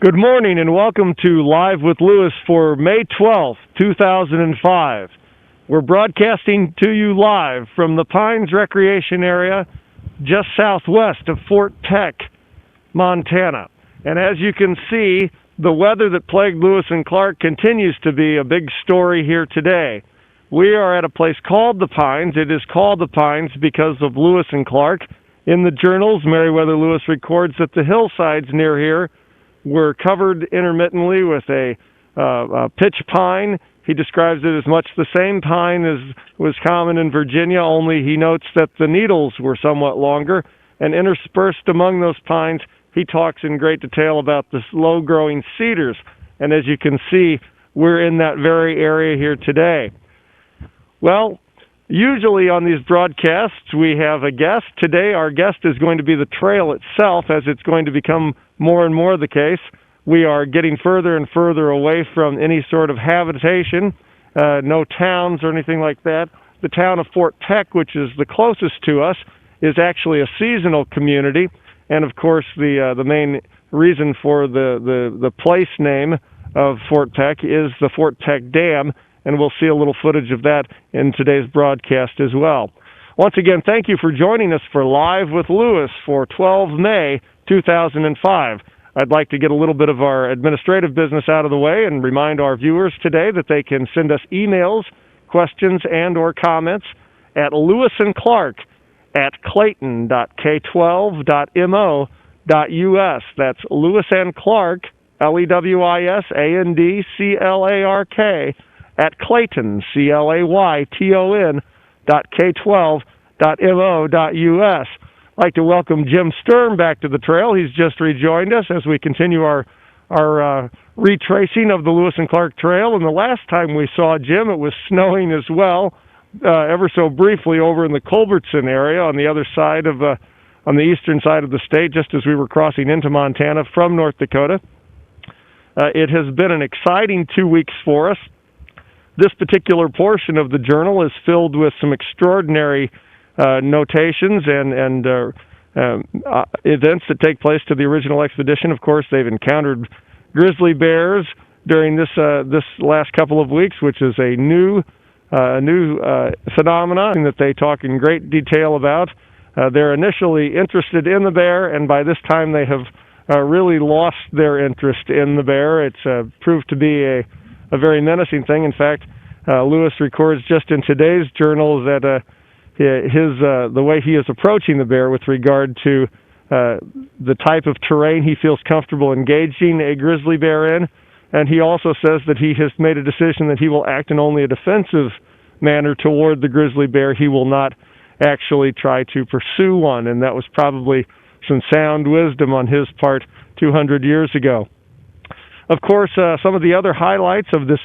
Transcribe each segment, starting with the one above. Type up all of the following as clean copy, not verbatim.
Good morning and welcome to Live with Lewis for May 12th, 2005. We're broadcasting to you live from the Pines Recreation Area just southwest of Fort Peck, Montana. And as you can see, the weather that plagued Lewis and Clark continues to be a big story here today. We are at a place called the Pines. It is called the Pines because of Lewis and Clark. In the journals, Meriwether Lewis records that the hillsides near here were covered intermittently with a pitch pine. He describes it as much the same pine as was common in Virginia, only he notes that the needles were somewhat longer, and interspersed among those pines, he talks in great detail about the slow-growing cedars. And as you can see, we're in that very area here today. Well, usually on these broadcasts, we have a guest. Today, our guest is going to be the trail itself, as it's going to become more and more the case. We are getting further and further away from any sort of habitation, no towns or anything like that. The town of Fort Peck, which is the closest to us, is actually a seasonal community. And of course, the main reason for the place name of Fort Peck is the Fort Peck Dam, and we'll see a little footage of that in today's broadcast as well. Once again, thank you for joining us for Live with Lewis for 12 May 2005. I'd like to get a little bit of our administrative business out of the way and remind our viewers today that they can send us emails, questions, and or comments at lewisandclark@clayton.k12.mo.us. That's Lewis and Clark, LEWISANDCLARK, at Clayton, CLAYTON.K12.mo.us. I'd like to welcome Jim Sturm back to the trail. He's just rejoined us as we continue our retracing of the Lewis and Clark Trail. And the last time we saw Jim, it was snowing as well, ever so briefly over in the Culbertson area on the other side of, on the eastern side of the state, just as we were crossing into Montana from North Dakota. It has been an exciting 2 weeks for us. This particular portion of the journal is filled with some extraordinary notations and events that take place to the original expedition. Of course, they've encountered grizzly bears during this last couple of weeks, which is a new phenomenon that they talk in great detail about. They're initially interested in the bear, and by this time they have really lost their interest in the bear. It's proved to be a very menacing thing. In fact, Lewis records just in today's journal that the way he is approaching the bear with regard to the type of terrain he feels comfortable engaging a grizzly bear in. And he also says that he has made a decision that he will act in only a defensive manner toward the grizzly bear. He will not actually try to pursue one, and that was probably some sound wisdom on his part 200 years ago. Of course, some of the other highlights of this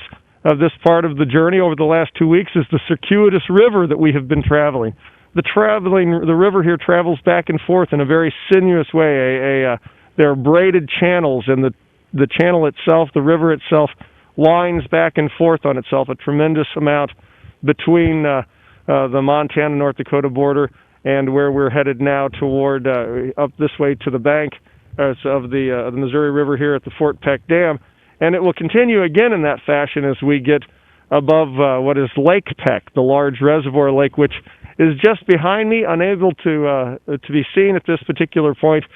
part of the journey over the last 2 weeks is the circuitous river that we have been traveling. The river here travels back and forth in a very sinuous way. There are braided channels, and the channel itself, the river itself, winds back and forth on itself a tremendous amount between the Montana-North Dakota border and where we're headed now toward up this way to the bank of the Missouri River here at the Fort Peck Dam. And it will continue again in that fashion as we get above what is Lake Peck, the large reservoir lake, which is just behind me, unable to be seen at this particular point.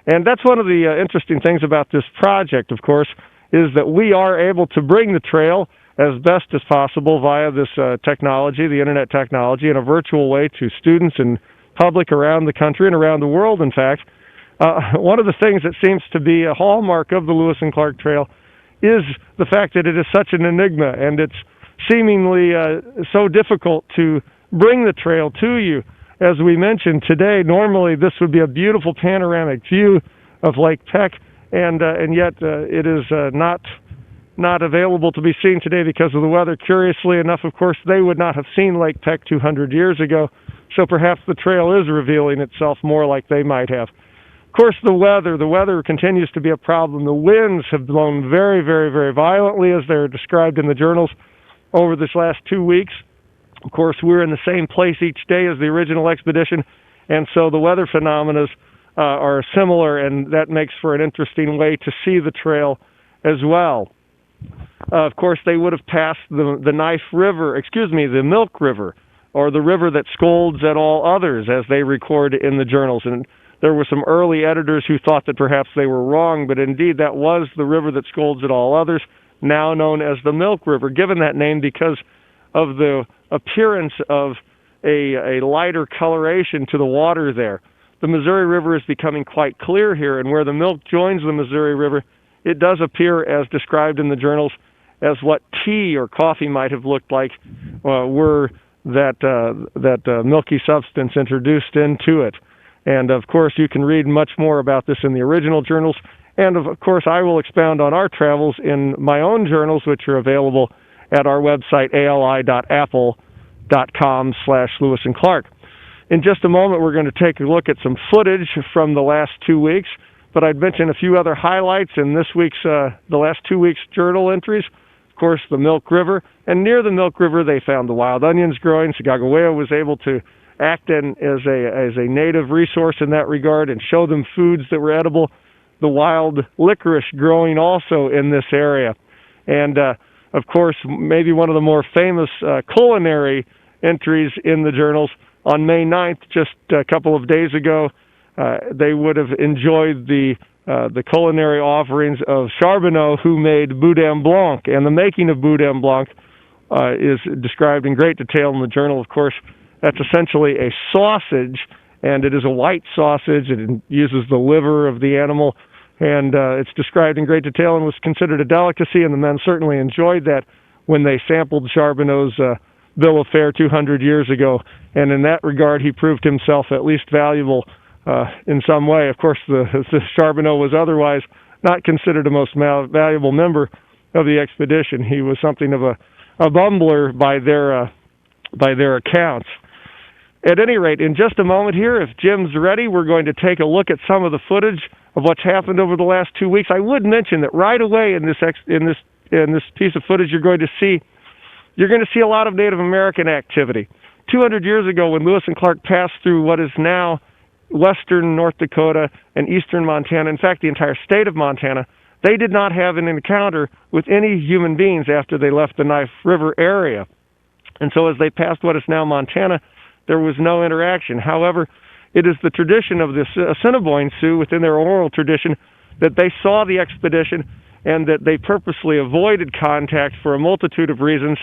And that's one of the interesting things about this project, of course, is that we are able to bring the trail as best as possible via this technology, the internet technology, in a virtual way to students and public around the country and around the world, in fact. One of the things that seems to be a hallmark of the Lewis and Clark Trail is the fact that it is such an enigma, and it's seemingly so difficult to bring the trail to you. As we mentioned today, normally this would be a beautiful panoramic view of Lake Peck, and yet it is not available to be seen today because of the weather. Curiously enough, of course, they would not have seen Lake Peck 200 years ago, so perhaps the trail is revealing itself more like they might have. Of course, the weather continues to be a problem. The winds have blown very, very, very violently, as they're described in the journals, over this last 2 weeks. Of course, we're in the same place each day as the original expedition, and so the weather phenomena are similar, and that makes for an interesting way to see the trail as well. Of course, they would have passed the Milk River, or the river that scolds at all others, as they record in the journals. And there were some early editors who thought that perhaps they were wrong, but indeed that was the river that scolds at all others, now known as the Milk River, given that name because of the appearance of a lighter coloration to the water there. The Missouri River is becoming quite clear here, and where the Milk joins the Missouri River, it does appear, as described in the journals, as what tea or coffee might have looked like were that milky substance introduced into it. And of course, you can read much more about this in the original journals. And of course, I will expound on our travels in my own journals, which are available at our website, ali.apple.com/Lewis and Clark. In just a moment, we're going to take a look at some footage from the last 2 weeks, but I'd mention a few other highlights in the last 2 weeks' journal entries. Of course, the Milk River, and near the Milk River, they found the wild onions growing. Sacagawea was able to act as a native resource in that regard and show them foods that were edible. The wild licorice growing also in this area. And of course, maybe one of the more famous culinary entries in the journals, on May 9th, just a couple of days ago, they would have enjoyed the culinary offerings of Charbonneau, who made Boudin Blanc. And the making of Boudin Blanc is described in great detail in the journal. Of course, that's essentially a sausage, and it is a white sausage. It uses the liver of the animal, and it's described in great detail and was considered a delicacy, and the men certainly enjoyed that when they sampled Charbonneau's bill of fare 200 years ago. And in that regard, he proved himself at least valuable in some way. Of course, the Charbonneau was otherwise not considered the most valuable member of the expedition. He was something of a bumbler by their accounts. At any rate, in just a moment here, if Jim's ready, we're going to take a look at some of the footage of what's happened over the last 2 weeks. I would mention that right away in this piece of footage you're going to see a lot of Native American activity. 200 years ago, when Lewis and Clark passed through what is now western North Dakota and eastern Montana, in fact, the entire state of Montana, they did not have an encounter with any human beings after they left the Knife River area. And so as they passed what is now Montana, there was no interaction. However, it is the tradition of the Assiniboine Sioux, within their oral tradition, that they saw the expedition and that they purposely avoided contact for a multitude of reasons.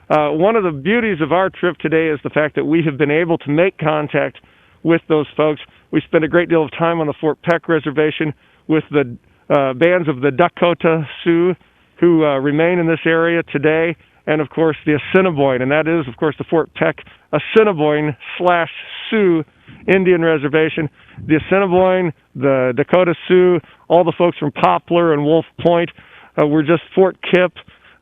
One of the beauties of our trip today is the fact that we have been able to make contact with those folks. We spent a great deal of time on the Fort Peck reservation with the bands of the Dakota Sioux who remain in this area today, and of course the Assiniboine, and that is of course the Fort Peck Assiniboine/Sioux Indian Reservation. The Assiniboine, the Dakota Sioux, all the folks from Poplar and Wolf Point were just Fort Kip.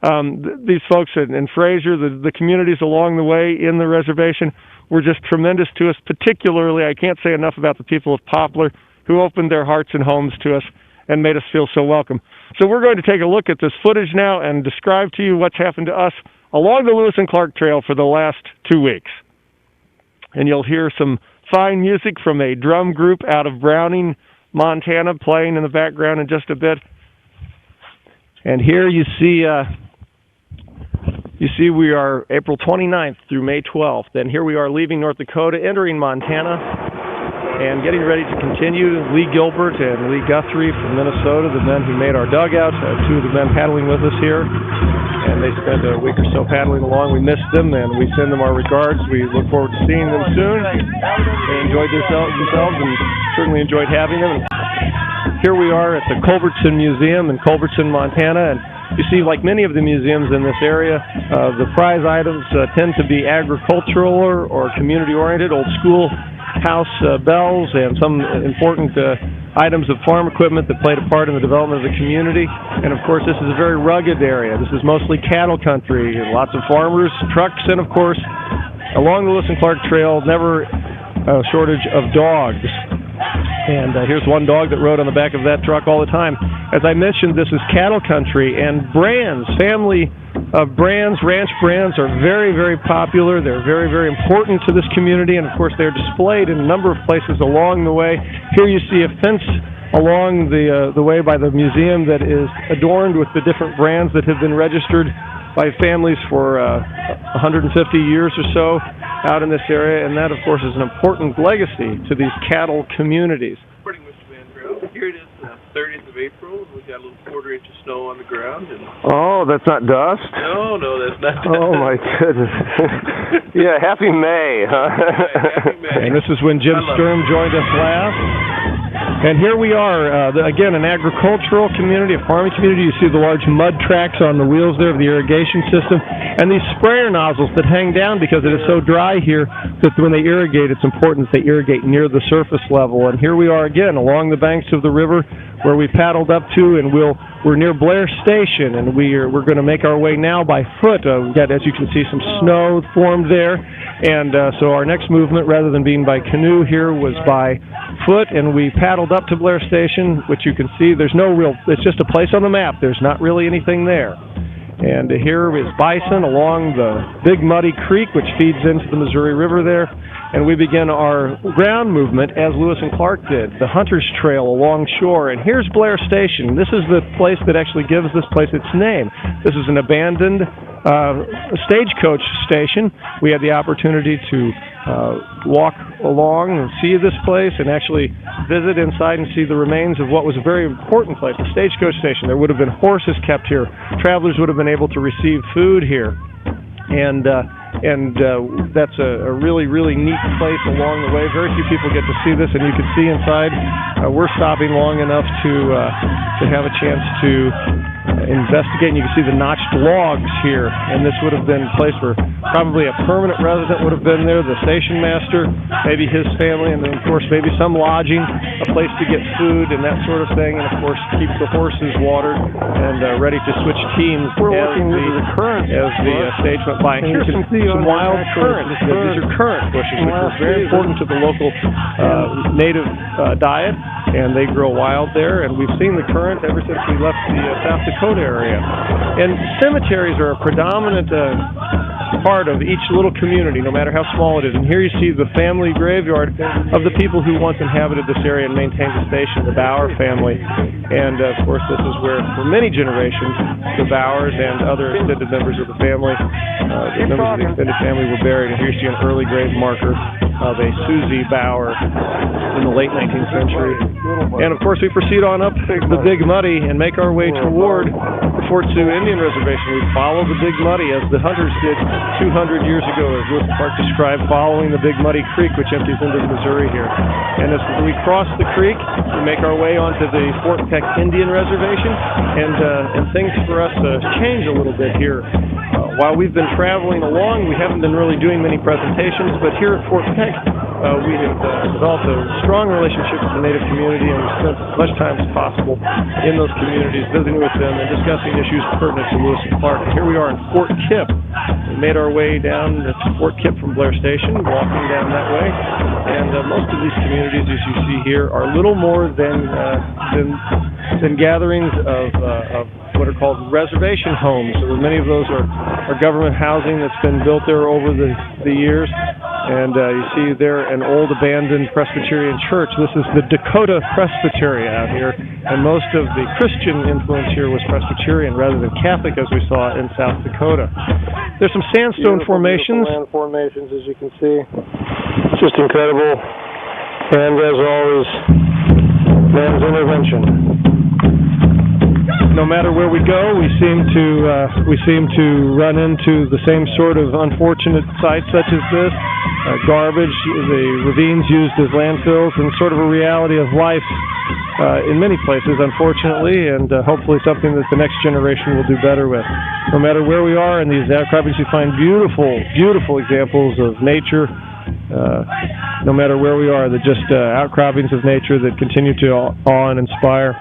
These folks in Fraser, the communities along the way in the reservation were just tremendous to us. Particularly, I can't say enough about the people of Poplar, who opened their hearts and homes to us and made us feel so welcome. So we're going to take a look at this footage now and describe to you what's happened to us along the Lewis and Clark Trail for the last 2 weeks. And you'll hear some fine music from a drum group out of Browning, Montana, playing in the background in just a bit. And here you see we are April 29th through May 12th. And here we are leaving North Dakota, entering Montana, and getting ready to continue. Lee Gilbert and Lee Guthrie from Minnesota, the men who made our dugout, two of the men paddling with us here. And they spent a week or so paddling along. We missed them, and we send them our regards. We look forward to seeing them soon. They enjoyed themselves and certainly enjoyed having them. Here we are at the Culbertson Museum in Culbertson, Montana, and you see, like many of the museums in this area, the prize items tend to be agricultural or community-oriented, old school house bells, and some important items of farm equipment that played a part in the development of the community. And of course, this is a very rugged area. This is mostly cattle country, lots of farmers, trucks, and of course, along the Lewis and Clark Trail, never a shortage of dogs. And here's one dog that rode on the back of that truck all the time. As I mentioned, this is cattle country, and brands, family brands, ranch brands, are very, very popular. They're very, very important to this community, and of course they're displayed in a number of places along the way. Here you see a fence along the way by the museum that is adorned with the different brands that have been registered by families for 150 years or so out in this area, and that of course is an important legacy to these cattle communities. Morning, Mr. Mandrell. Here it is, the 30th of April. We've got a little quarter-inch of snow on the ground. And oh, that's not dust? No, that's not dust. Oh, my goodness. Yeah, happy May, huh? Happy May. And this is when Jim Sturm joined us last. And here we are, again, an agricultural community, a farming community. You see the large mud tracks on the wheels there of the irrigation system, and these sprayer nozzles that hang down because it is so dry here that when they irrigate, it's important that they irrigate near the surface level. And here we are again along the banks of the river where we paddled up to, and we're near Blair Station, and we're going to make our way now by foot. We've got, as you can see, some snow formed there, and so our next movement, rather than being by canoe here, was by foot, and we paddled up to Blair Station, which you can see there's no real, it's just a place on the map. There's not really anything there. And here is Bison along the Big Muddy Creek, which feeds into the Missouri River there. And we begin our ground movement, as Lewis and Clark did, the Hunter's Trail along shore. And here's Blair Station. This is the place that actually gives this place its name. This is an abandoned stagecoach station. We had the opportunity to walk along and see this place and actually visit inside and see the remains of what was a very important place, the stagecoach station. There would have been horses kept here. Travelers would have been able to receive food here. And that's a really, really neat place along the way. Very few people get to see this, and you can see inside. We're stopping long enough to have a chance to investigate, and you can see the notched logs here. And this would have been a place where probably a permanent resident would have been there, the station master, maybe his family, and then of course maybe some lodging, a place to get food and that sort of thing, and of course keep the horses watered and ready to switch teams as the stage went by. And here's some wild currants. These are currant bushes, which are very important to the local native diet, and they grow wild there. And we've seen the currant ever since we left the South Dakota area. And cemeteries are a predominant part of each little community, no matter how small it is. And here you see the family graveyard of the people who once inhabited this area and maintained the station, the Bauer family. And of course, this is where, for many generations, the Bauers and other extended members of the family, the members of the extended family, were buried. And here you see an early grave marker of a Susie Bauer in the late 19th century. And of course, we proceed on up the Big Muddy and make our way toward the Fort Sioux Indian Reservation. We follow the Big Muddy as the hunters did 200 years ago, as Lewis Park described, following the Big Muddy Creek, which empties into the Missouri here. And as we cross the creek, we make our way onto the Fort Peck Indian Reservation, and things for us change a little bit here. While we've been traveling along, we haven't been really doing many presentations, but here at Fort Peck, we have developed a strong relationship with the Native community, and we've spent as much time as possible in those communities, visiting with them and discussing issues pertinent to Lewis and Clark. And here we are in Fort Kipp. We made our way down to Fort Kipp from Blair Station, walking down that way. And most of these communities, as you see here, are little more than gatherings of what are called reservation homes. So many of those are government housing that's been built there over the years. And you see there an old abandoned Presbyterian church. This is the Dakota Presbytery out here, and most of the Christian influence here was Presbyterian rather than Catholic, as we saw in South Dakota. There's some sandstone formations. Land formations, as you can see. It's just incredible. And as always, man's intervention. No matter where we go, we seem to run into the same sort of unfortunate sites such as this. Garbage, the ravines used as landfills, and sort of a reality of life in many places, unfortunately, and hopefully something that the next generation will do better with. No matter where we are in these outcroppings, we find beautiful, beautiful examples of nature. No matter where we are, they're just outcroppings of nature that continue to awe and inspire.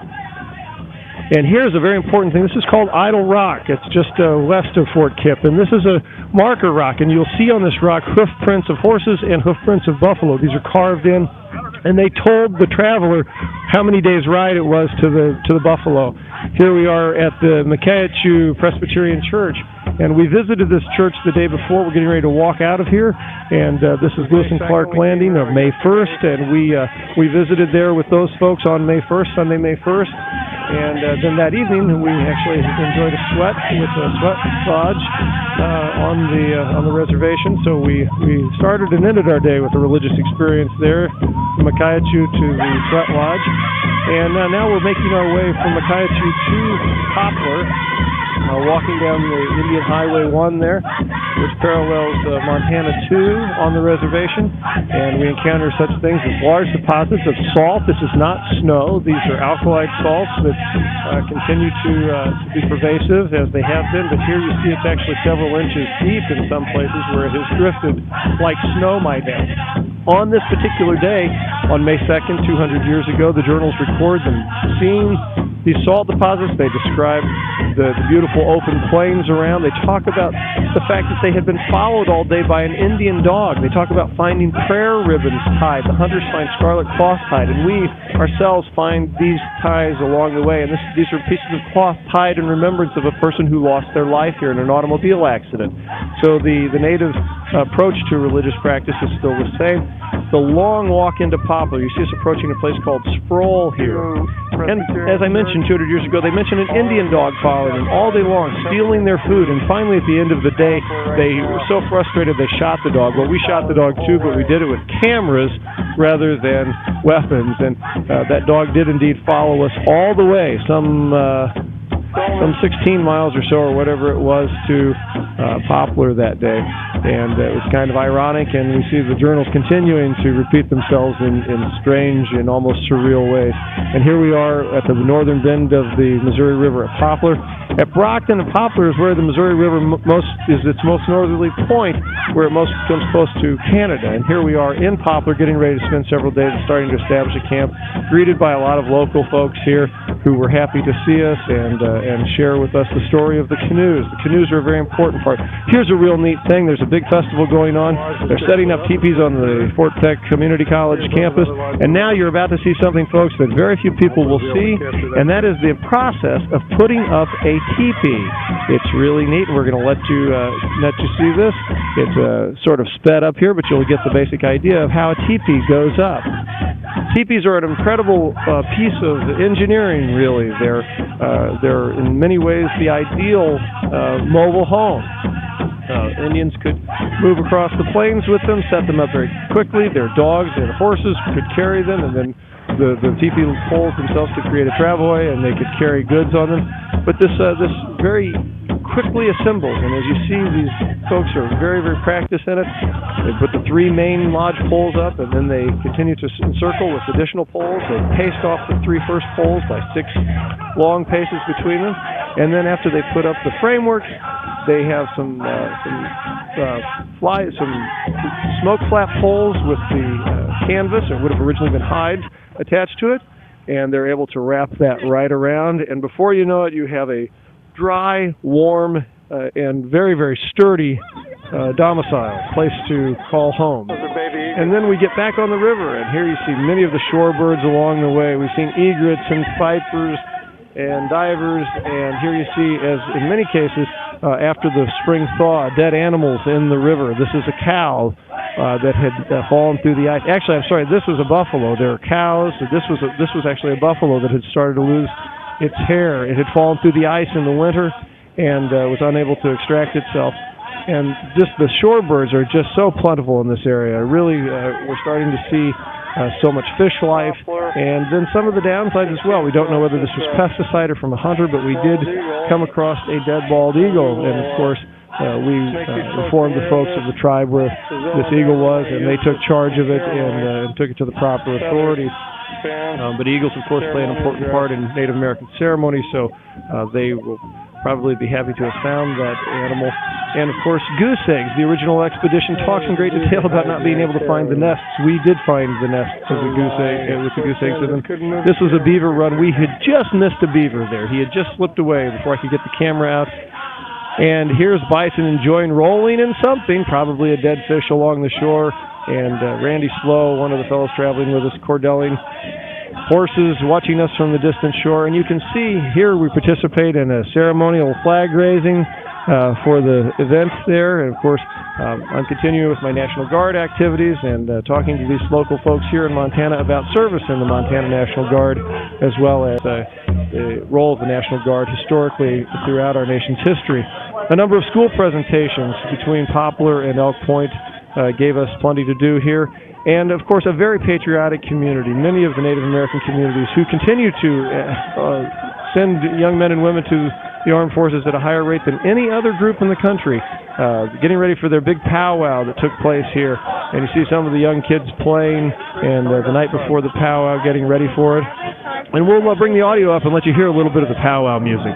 And here's a very important thing. This is called Idle Rock. It's just west of Fort Kipp. And this is a marker rock. And you'll see on this rock hoof prints of horses and hoof prints of buffalo. These are carved in and they told the traveler how many days' ride it was to the buffalo. Here we are at the Sioux Presbyterian Church, and we visited this church the day before. We're getting ready to walk out of here, and this is Lewis and Clark Landing of May 1st, and we visited there with those folks on May 1st, Sunday, May 1st, and then that evening we actually enjoyed a sweat with a sweat lodge on the reservation. So we started and ended our day with a religious experience there, from Sioux to the sweat lodge, and now we're making our way from Sioux to Poplar, walking down the Indian Highway 1 there, which parallels Montana 2 on the reservation, and we encounter such things as large deposits of salt. This is not snow. These are alkali salts that continue to be pervasive, as they have been, but here you see it's actually several inches deep in some places where it has drifted like snow might have. On this particular day, on May 2nd, 200 years ago, the journals record them seeing these salt deposits. They describe the beautiful open plains around. They talk about the fact that they had been followed all day by an Indian dog. They talk about finding prayer ribbons tied. The hunters find scarlet cloth tied, and we ourselves find these ties along the way. And these are pieces of cloth tied in remembrance of a person who lost their life here in an automobile accident. So the native approach to religious practice is still the same. The long walk into Poplar, you see us approaching a place called Sproul here. And as I mentioned 200 years ago, they mentioned an Indian dog following them all day long, stealing their food. And finally, at the end of the day, they were so frustrated they shot the dog. Well, we shot the dog too, but we did it with cameras rather than weapons. And that dog did indeed follow us all the way, some 16 miles or so, or whatever it was, to Poplar that day. And it was kind of ironic, and we see the journals continuing to repeat themselves in strange and almost surreal ways. And here we are at the northern bend of the Missouri River at Poplar. At Brockton and Poplar is where the Missouri River is its most northerly point, where it most comes close to Canada. And here we are in Poplar, getting ready to spend several days and starting to establish a camp, greeted by a lot of local folks here who were happy to see us and share with us the story of the canoes. The canoes are a very important part. Here's a real neat thing. There's a big festival going on. They're setting up teepees on the Fort Peck Community College campus, and now you're about to see something, folks, that very few people will see, and that is the process of putting up a teepee. It's really neat. We're going to let you see this. It's sort of sped up here, but you'll get the basic idea of how a teepee goes up. Teepees are an incredible piece of engineering, really. They're in many ways the ideal mobile home. Indians could move across the plains with them, set them up very quickly. Their dogs and horses could carry them, and then the teepee poles themselves could create a travelway, and they could carry goods on them. But this very quickly assembles, and as you see, these folks are very, very practiced in it. They put the 3 main lodge poles up, and then they continue to encircle with additional poles. They paste off the 3 first poles by 6 long paces between them, and then after they put up the framework, they have some smoke flap poles with the canvas, or would have originally been hides, attached to it, and they're able to wrap that right around, and before you know it, you have a dry, warm, and very, very sturdy domicile, place to call home. And then we get back on the river, and here you see many of the shorebirds along the way. We've seen egrets and vipers and divers, and here you see, as in many cases, after the spring thaw, dead animals in the river. This is a cow that had fallen through the ice. Actually, I'm sorry, this was a buffalo. There are cows. This was actually a buffalo that had started to lose its hair. It had fallen through the ice in the winter and was unable to extract itself. And just the shorebirds are just so plentiful in this area. Really, we're starting to see so much fish life, and then some of the downsides as well. We don't know whether this was pesticide or from a hunter, but we did come across a dead bald eagle, and of course we informed the folks of the tribe where this eagle was, and they took charge of it and took it to the proper authorities. But eagles, of course, play an important part in Native American ceremonies, so they will probably be happy to have found that animal. And, of course, goose eggs. The original expedition talks in great detail about not being able to find the nests. We did find the nests of the goose egg, with the goose eggs in them. This was a beaver run. We had just missed a beaver there. He had just slipped away before I could get the camera out. And here's Bison enjoying rolling in something, probably a dead fish along the shore. and Randy Slow, one of the fellows traveling with us, cordelling horses, watching us from the distant shore. And you can see here we participate in a ceremonial flag raising for the event there. And of course, I'm continuing with my National Guard activities and talking to these local folks here in Montana about service in the Montana National Guard, as well as the role of the National Guard historically throughout our nation's history. A number of school presentations between Poplar and Elk Point gave us plenty to do here. And, of course, a very patriotic community. Many of the Native American communities who continue to send young men and women to the armed forces at a higher rate than any other group in the country, getting ready for their big powwow that took place here. And you see some of the young kids playing, and the night before the powwow getting ready for it. And we'll bring the audio up and let you hear a little bit of the powwow music.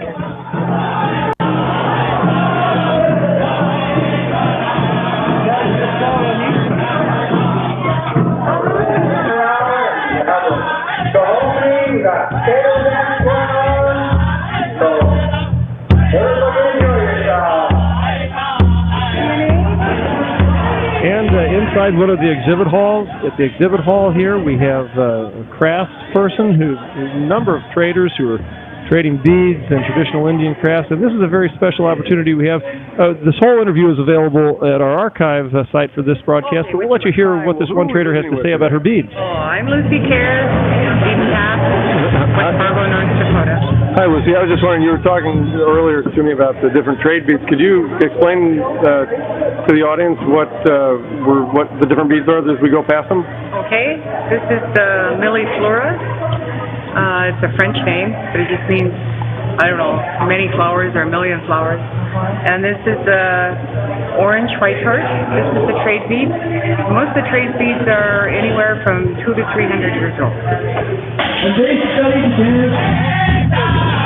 Inside one of the exhibit halls, at the exhibit hall here, we have a crafts person, a number of traders who are trading beads and traditional Indian crafts, and this is a very special opportunity we have. This whole interview is available at our archive site for this broadcast, but we'll let you hear what this one trader has to say about her beads. I'm Lucy Kerr, bead cap, West Fargo, North Dakota. Hi, Lucy. I was just wondering, you were talking earlier to me about the different trade beads. Could you explain to the audience what the different beads are as we go past them? Okay, this is the Millie Flora. It's a French name, but it just means, I don't know, many flowers or a million flowers. And this is the orange white heart. This is the trade bead. Most of the trade beads are anywhere from 200 to 300 years old.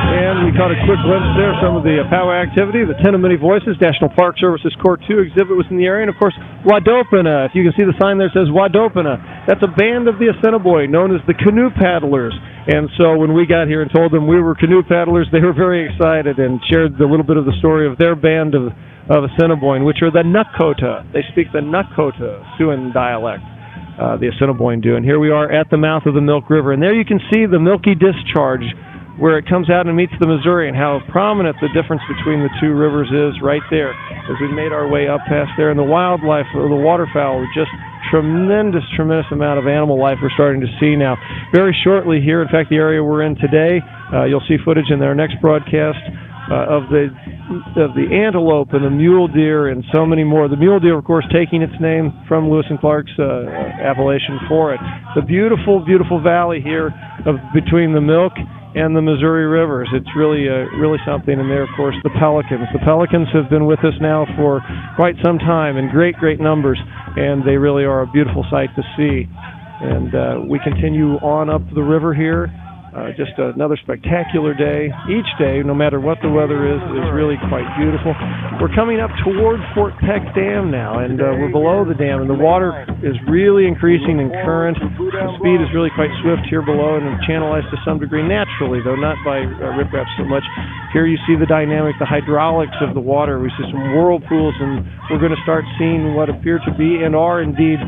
And we caught a quick glimpse there of some of the powwow activity. The Ten of Many Voices National Park Service's Court 2 exhibit was in the area. And, of course, Wadopana. If you can see the sign there, it says Wadopana. That's a band of the Assiniboine known as the Canoe Paddlers. And so when we got here and told them we were canoe paddlers, they were very excited and shared a little bit of the story of their band of Assiniboine, which are the Nakota. They speak the Nakota Sioux dialect, the Assiniboine do. And here we are at the mouth of the Milk River. And there you can see the milky discharge where it comes out and meets the Missouri, and how prominent the difference between the two rivers is right there as we made our way up past there. And the wildlife, the waterfowl, just tremendous amount of animal life we're starting to see now. Very shortly here, in fact, the area we're in today, you'll see footage in our next broadcast of the antelope and the mule deer and so many more. The mule deer, of course, taking its name from Lewis and Clark's appellation for it. The beautiful, beautiful valley here between the Milk and the Missouri rivers. It's really something. And there, of course, the pelicans. The pelicans have been with us now for quite some time in great numbers, and they really are a beautiful sight to see. And we continue on up the river here. Just another spectacular day. Each day, no matter what the weather is really quite beautiful. We're coming up toward Fort Peck Dam now, and we're below the dam, and the water is really increasing in current. The speed is really quite swift here below, and channelized to some degree naturally, though not by riprap so much. Here you see the dynamic, the hydraulics of the water. We see some whirlpools, and we're going to start seeing what appear to be and are indeed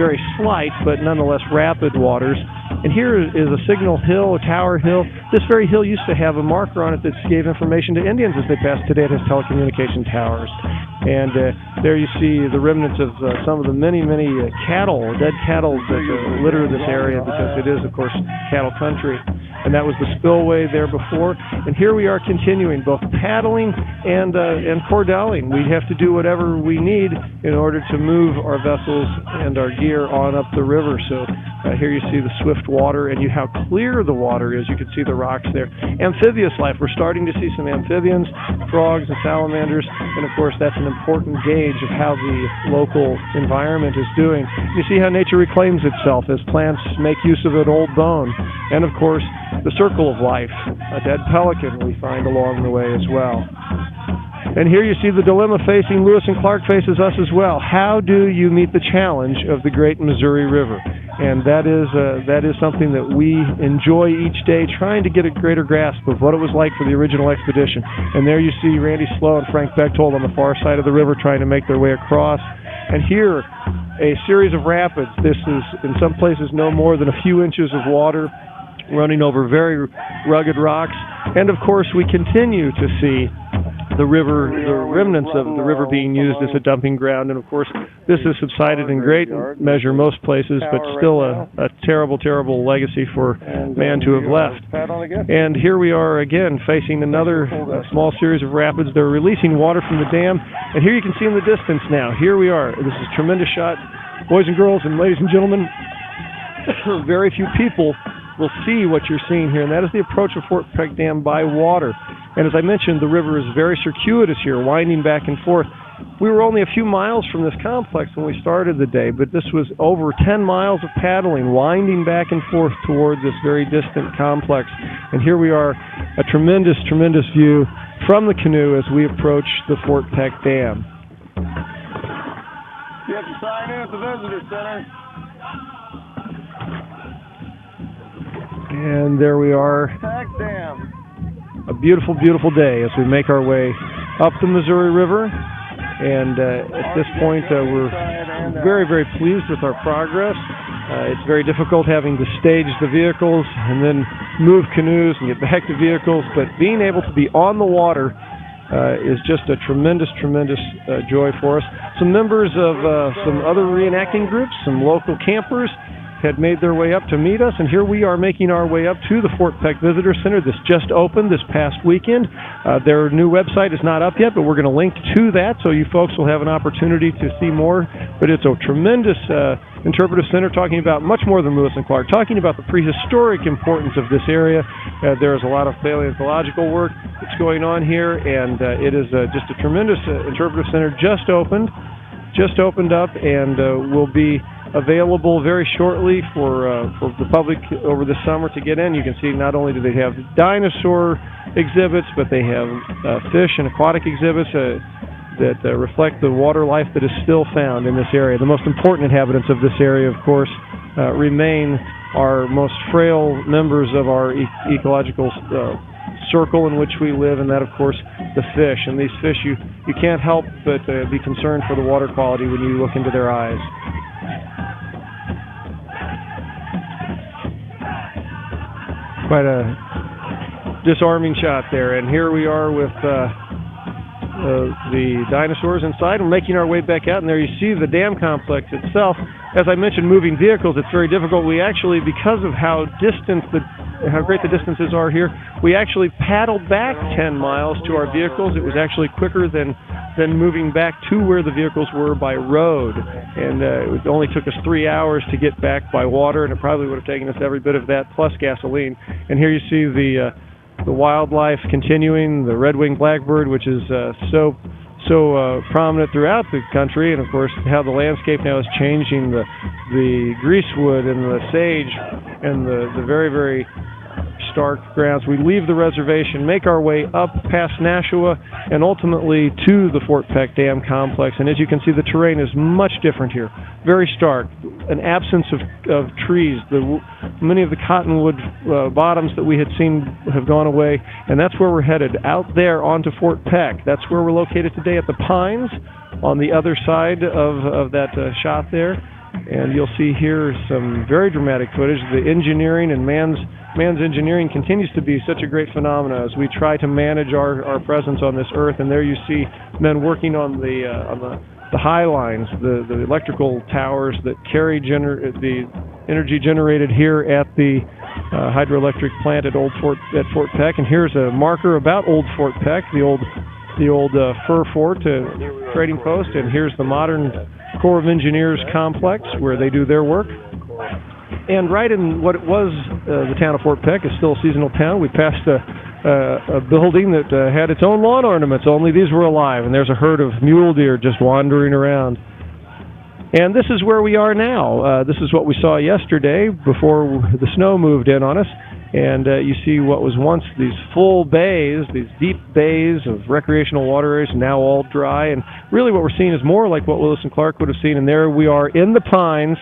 very slight, but nonetheless rapid waters. And here is a signal hill, a tower hill. This very hill used to have a marker on it that gave information to Indians as they passed. Today it has telecommunication towers. And there you see the remnants of some of the many cattle, dead cattle that litter this area, because it is, of course, cattle country. And that was the spillway there before. And here we are continuing, both paddling and cordelling. We have to do whatever we need in order to move our vessels and our gear on up the river. So here you see the swift water and how clear the water is. You can see the rocks there. Amphibious life. We're starting to see some amphibians, frogs and salamanders. And, of course, that's an important gauge of how the local environment is doing. You see how nature reclaims itself as plants make use of an old bone. And, of course, the circle of life, a dead pelican we find along the way as well. And here you see the dilemma facing Lewis and Clark faces us as well. How do you meet the challenge of the great Missouri River? And that is something that we enjoy each day, trying to get a greater grasp of what it was like for the original expedition. And there you see Randy Slow and Frank Bechtold on the far side of the river trying to make their way across. And here, a series of rapids. This is, in some places, no more than a few inches of water running over very rugged rocks. And of course, we continue to see the river, the remnants of the river being used as a dumping ground. And of course, this has subsided in great measure most places, but still a terrible, terrible legacy for man to have left. And here we are again facing another small series of rapids. They're releasing water from the dam. And here you can see in the distance now, here we are. This is a tremendous shot. Boys and girls and ladies and gentlemen, very few people will see what you're seeing here, and that is the approach of Fort Peck Dam by water. And as I mentioned, the river is very circuitous here, winding back and forth. We were only a few miles from this complex when we started the day, but this was over 10 miles of paddling, winding back and forth towards this very distant complex. And here we are, a tremendous, tremendous view from the canoe as we approach the Fort Peck Dam. You have to sign in at the visitor center. And there we are. Peck Dam. A beautiful, beautiful day as we make our way up the Missouri River. And at this point, we're very, very pleased with our progress. It's very difficult having to stage the vehicles and then move canoes and get back to vehicles, but being able to be on the water is just a tremendous, tremendous joy for us. Some members of some other reenacting groups, some local campers, had made their way up to meet us, and here we are making our way up to the Fort Peck Visitor Center. This just opened this past weekend. Their new website is not up yet, but we're going to link to that so you folks will have an opportunity to see more. But it's a tremendous interpretive center, talking about much more than Lewis and Clark, talking about the prehistoric importance of this area. There is a lot of paleontological work that's going on here, and it is just a tremendous interpretive center just opened up, and will be available very shortly for the public over the summer to get in. You can see not only do they have dinosaur exhibits, but they have fish and aquatic exhibits that reflect the water life that is still found in this area. The most important inhabitants of this area, of course, remain our most frail members of our ecological circle in which we live, and that, of course, the fish. And these fish, you can't help but be concerned for the water quality when you look into their eyes. Quite a disarming shot there, and here we are with the dinosaurs inside. We're making our way back out, and there you see the dam complex itself. As I mentioned, moving vehicles, it's very difficult. We actually, because of how great the distances are here, we actually paddled back 10 miles to our vehicles. It was actually quicker than moving back to where the vehicles were by road, and it only took us 3 hours to get back by water, and it probably would have taken us every bit of that plus gasoline. And here you see the wildlife continuing, the red-winged blackbird, which is so prominent throughout the country, and of course how the landscape now is changing, the greasewood and the sage and the very, very stark grounds. We leave the reservation, make our way up past Nashua, and ultimately to the Fort Peck Dam complex. And as you can see, the terrain is much different here, very stark. An absence of trees. Many of the cottonwood bottoms that we had seen have gone away, and that's where we're headed, out there onto Fort Peck. That's where we're located today, at the Pines, on the other side of that shot there. And you'll see here some very dramatic footage. The engineering and man's engineering continues to be such a great phenomenon as we try to manage our presence on this earth. And there you see men working on the high lines, the electrical towers that carry the energy generated here at the hydroelectric plant at Fort Peck. And here's a marker about Old Fort Peck, the old fur fort, trading post. And here's the modern Corps of Engineers complex where they do their work. And right in what it was the town of Fort Peck is still a seasonal town. We passed a building that had its own lawn ornaments, only these were alive, and there's a herd of mule deer just wandering around. And this is where we are now. This is what we saw yesterday before the snow moved in on us. And you see what was once these full bays, these deep bays of recreational water areas, now all dry. And really what we're seeing is more like what Lewis and Clark would have seen. And there we are in the pines.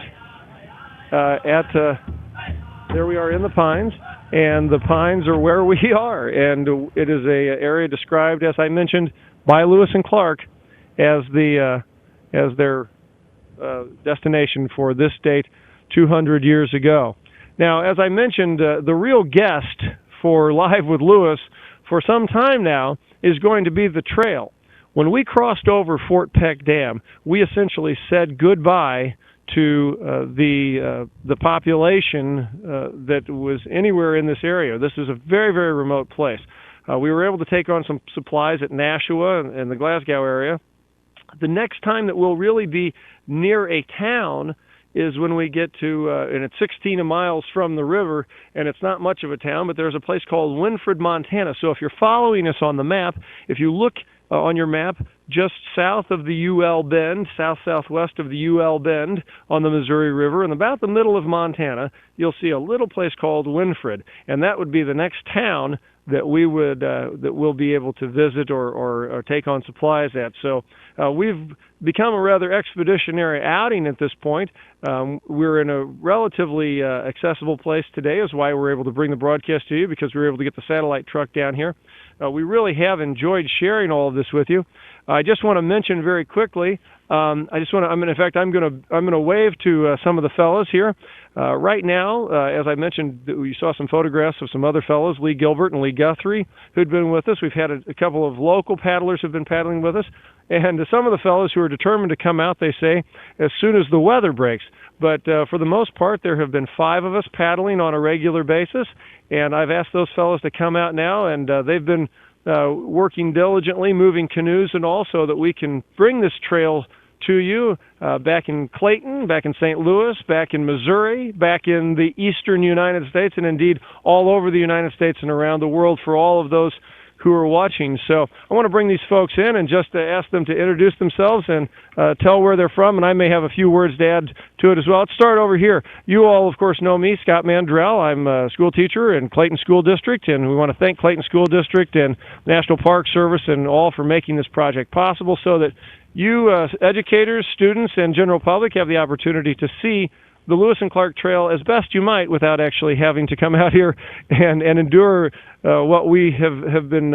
There we are in the pines, and the pines are where we are. And it is a area described, as I mentioned, by Lewis and Clark as their destination for this date 200 years ago. Now, as I mentioned, the real guest for Live with Lewis for some time now is going to be the trail. When we crossed over Fort Peck Dam, we essentially said goodbye to the population that was anywhere in this area. This is a very, very remote place. We were able to take on some supplies at Nashua and the Glasgow area. The next time that we'll really be near a town is when we get to, and it's 16 miles from the river, and it's not much of a town, but there's a place called Winfred, Montana. So if you're following us on the map, if you look on your map just south of the UL Bend, southwest of the UL Bend on the Missouri River, in about the middle of Montana, you'll see a little place called Winfred, and that would be the next town that we would that we'll be able to visit or take on supplies at. So we've become a rather expeditionary outing at this point. We're in a relatively accessible place today, is why we're able to bring the broadcast to you, because we were able to get the satellite truck down here. We really have enjoyed sharing all of this with you. I just want to mention very quickly. In fact, I'm going to wave to some of the fellows here. Right now, as I mentioned, we saw some photographs of some other fellows, Lee Gilbert and Lee Guthrie, who'd been with us. We've had a couple of local paddlers who've been paddling with us, and some of the fellows who are determined to come out, they say, as soon as the weather breaks. But for the most part, there have been 5 of us paddling on a regular basis, and I've asked those fellows to come out now, and they've been working diligently, moving canoes and all, so that we can bring this trail to you back in Clayton, back in St. Louis, back in Missouri, back in the eastern United States, and indeed all over the United States and around the world for all of those who are watching. So I want to bring these folks in and just ask them to introduce themselves and tell where they're from, and I may have a few words to add to it as well. Let's start over here. You all, of course, know me, Scott Mandrell. I'm a school teacher in Clayton School District, and we want to thank Clayton School District and National Park Service and all for making this project possible so that you educators, students, and general public have the opportunity to see the Lewis and Clark Trail as best you might without actually having to come out here and endure what we have been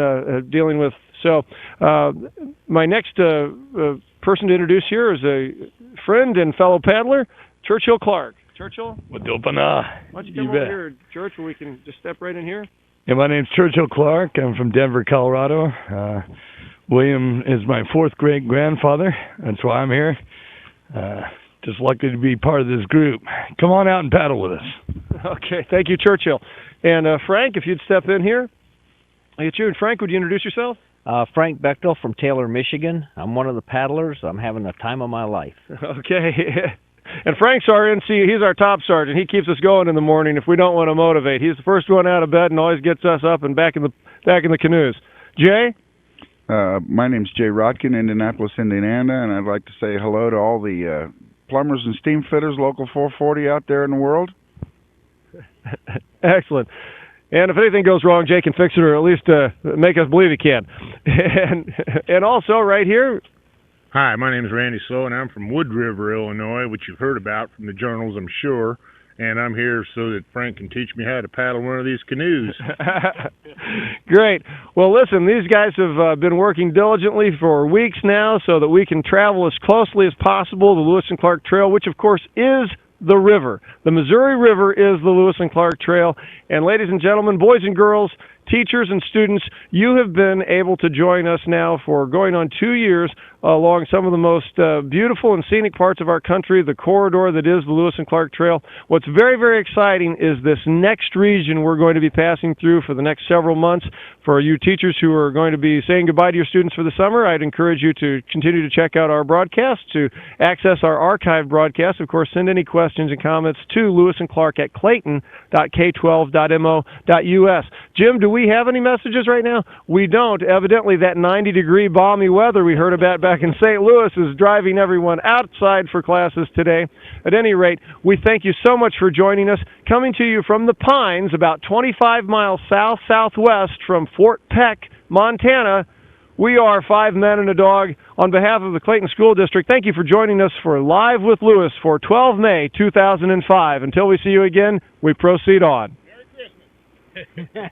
dealing with. So my next person to introduce here is a friend and fellow paddler, Churchill Clark. Churchill? What open Why don't you come over here, Church, where we can just step right in here? Yeah, my name's Churchill Clark. I'm from Denver, Colorado. William is my 4th great grandfather. That's why I'm here. Just lucky to be part of this group. Come on out and paddle with us. Okay, thank you, Churchill. And Frank, if you'd step in here. I get you. And Frank, would you introduce yourself? Frank Bechtel from Taylor, Michigan. I'm one of the paddlers. I'm having the time of my life. Okay. And Frank's our NC. He's our top sergeant. He keeps us going in the morning if we don't want to motivate. He's the first one out of bed and always gets us up and back in the canoes. Jay? My name's Jay Rodkin, Indianapolis, Indiana, and I'd like to say hello to all the plumbers and steam fitters, Local 440 out there in the world. Excellent. And if anything goes wrong, Jay can fix it, or at least make us believe he can. And also right here. Hi, my name is Randy Slow, and I'm from Wood River, Illinois, which you've heard about from the journals, I'm sure. And I'm here so that Frank can teach me how to paddle one of these canoes. Great. Well, listen, these guys have been working diligently for weeks now so that we can travel as closely as possible the Lewis and Clark Trail, which, of course, is the river. The Missouri River is the Lewis and Clark Trail. And ladies and gentlemen, boys and girls, teachers and students, you have been able to join us now for going on 2 years along some of the most beautiful and scenic parts of our country, the corridor that is the Lewis and Clark Trail. What's very, very exciting is this next region we're going to be passing through for the next several months. For you teachers who are going to be saying goodbye to your students for the summer, I'd encourage you to continue to check out our broadcast, to access our archived broadcast. Of course, send any questions and comments to Lewis and Clark at clayton.k12.mo.us. Jim, do we have any messages right now? We don't. Evidently, that 90-degree balmy weather we heard about back in St. Louis is driving everyone outside for classes today. At any rate, we thank you so much for joining us. Coming to you from the Pines, about 25 miles southwest from Fort Peck, Montana, we are 5 men and a dog. On behalf of the Clayton School District, thank you for joining us for Live with Lewis for 12 May 2005. Until we see you again, we proceed on. Merry Christmas.